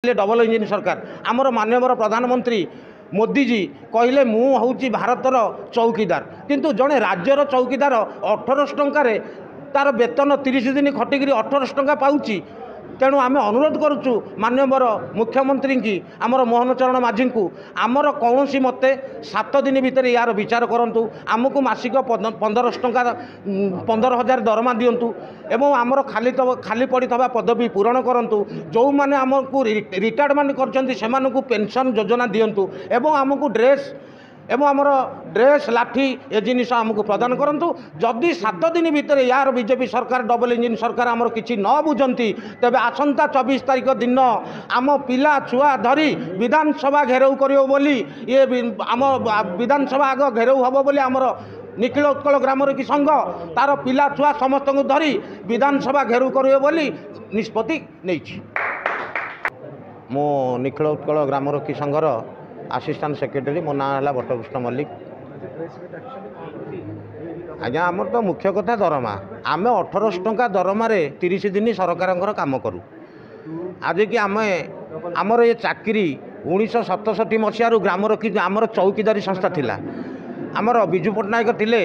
Double engine सरकार आमर माननीय प्रधानमंत्री मोदी जी कहले मु हूँ भारतर चौकीदार किंतु जड़े राज्यर चौकीदार 1800 टंकार तार वेतन 30 दिन खटिक 1800 टंका पाऊँच तेणु आम अनुरोध करुचु माननीय मुख्यमंत्री की आमर मोहन चरण माझी को आमर कौन मते 7 दिन भितर यार विचार करूँ आमको मासिक 1500 टंका 15,000 दरमा दिंतु एवं आमर खाली पड़ी पदवी पूरण करूँ जो मैंने आमको रिटायरमेंट कर पेंशन योजना दिंतु एवं आमको ड्रेस एवं आमर ड्रेस लाठी ए जिनिस आमको प्रदान करूँ जदि 7 दिन भितर यार बीजेपी सरकार डबल इंजिन सरकार आमर किसी न बुझंती तेबे आसंता 24 तारीख दिन आम पिला छुआ धरी विधानसभा घेराव करियो बोली ये आम विधानसभा आग घेराव हम बोली आमर निखिल उत्कल ग्रामरक्षी संघ तार पिला छुआ समस्त को धरी विधानसभा घेराव करियो बोली निष्पत्ति नहीं। मो निखिल उत्कल ग्रामरक्षी संघर असिस्टेंट सेक्रेटरी मो ना है बटकृष्ण मल्लिक। आज्ञा आमर तो मुख्य कथा दरमा आम 1800 टंका दरमार 30 दिन सरकार काम करूँ आज कि आम आमर ये चाकरी 1967 मसीह ग्रामरक्षी आमर चौकीदारी संस्था थिला आमर विजु पट्टनायक थिले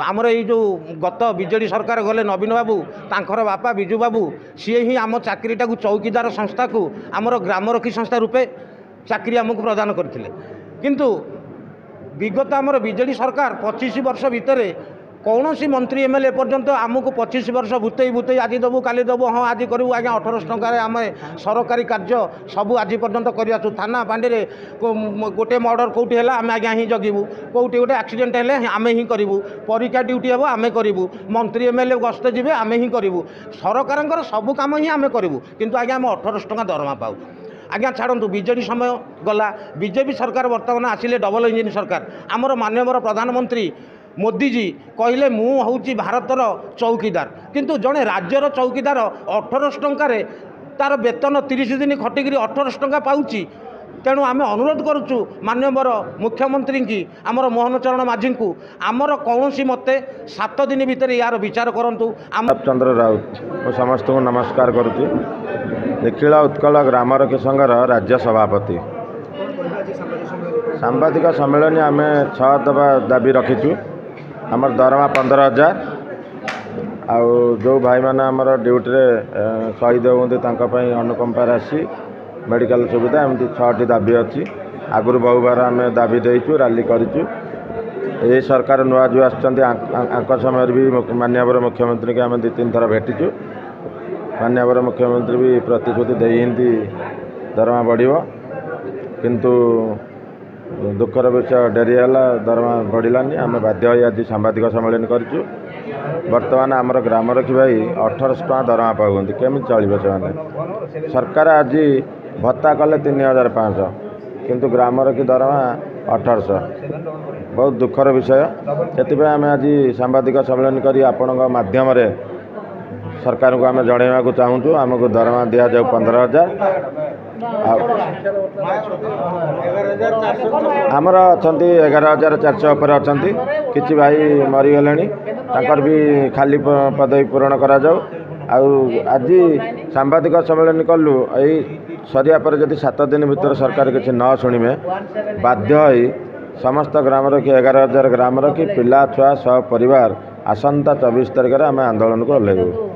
आमर ये जो गत बीजेडी सरकार गले नवीन बाबू तांकर बापा विजु बाबू सी ही आम चाकरीटा चौकीदार संस्था को आमर ग्रामरक्षी संस्था रूपे चाकरी आमको प्रदान करते किंतु विगत आमर बीजेडी सरकार 25 वर्ष भितर कौन सी मंत्री एमएलए पर्यंत आमको 25 वर्ष भूतई भूतई आज देवु काली देवु हाँ आज करूँ आज्ञा 1800 टंकार आम सरकारी कार्य सबू आज पर्यंत कर थाना पांडे गोटे मर्डर कौटी है आम आज्ञा ही जगिबू कौटी गोटे एक्सीडेंट है आम ही करूँ परीक्षा ड्यूटी हम आम करूँ मंत्री एमएलए गस्ते जी आम ही करूँ सरकार सबू कम ही आम करूँ किंतु आज्ञा आम 1800 टंका दरमा पाऊ आज्ञा छाड़ू बीजेडी समय गला बीजेपी सरकार बर्तमान आसिले डबल इंजिन सरकार आमर माननीय प्रधानमंत्री मोदी जी कहले मु हूँ भारतर चौकीदार किंतु जड़े राज्यर चौकीदार 1800 टंकार तार वेतन 30 दिन खटिक 1800 टंका पाऊँच तेणु आम अनुरोध करुचु माननीय मुख्यमंत्री की आमर मोहन चरण माझी को आमर कौन मते 7 दिन भितर यार विचार करूँ चंद्र राउत मैं समस्त को नमस्कार करुच्ची निखिल उत्कल ग्रामरक्षी संघर राज्य सभापति सांबादिक सम्मेलन आम 6 दफा दाबी रखीचु आमर दरमा 15,000 आउ जो भाई मैंने आमर ड्यूटी शहीद होती अनुकंपा राशि मेडिकल सुविधा एमती 6टी दाबी अच्छी आगुरी बहु बार आम दाबी देचु रैली करूँ ये सरकार नुआ जो आंक समय भी माननीय मुख्यमंत्री के आम 2-3 थर भेटिचु माननीय मुख्यमंत्री भी प्रतिश्रुति देती दरमा बढ़ किंतु दुखर विषय डेरी है दरमा बढ़लानी आम बाध्य आज सांबादिक सम्मेलन करूँ बर्तमान आमर ग्रामरक्षी भाई 1800 टंका दरमा पाऊँच केमी चलो से सरकार आज भत्ता कले 3,500 किंतु ग्रामरक्षी दरमा 1800 बहुत दुखर विषय से आम आज सांबादिक सम्मेलन कर आपण माध्यम सरकार को आम जनवाक चाहूँ आमको दरमा दि जाऊ 15,000 आमर अच्छा 11,400 उपर अच्छा कि भाई मरीगले भी खाली पदवी पूरण करा जाऊ आज सांबादिक सम्मेलन कलु यही सरिया पर जदि 7 दिन भीतर सरकार किसी न शुणे बाध्य समस्त ग्रामरक्षी 11,000 ग्रामरक्षी पिला छुआ सह परिवार आसंता 24 तारिख आम आंदोलन को ओह्लैबू।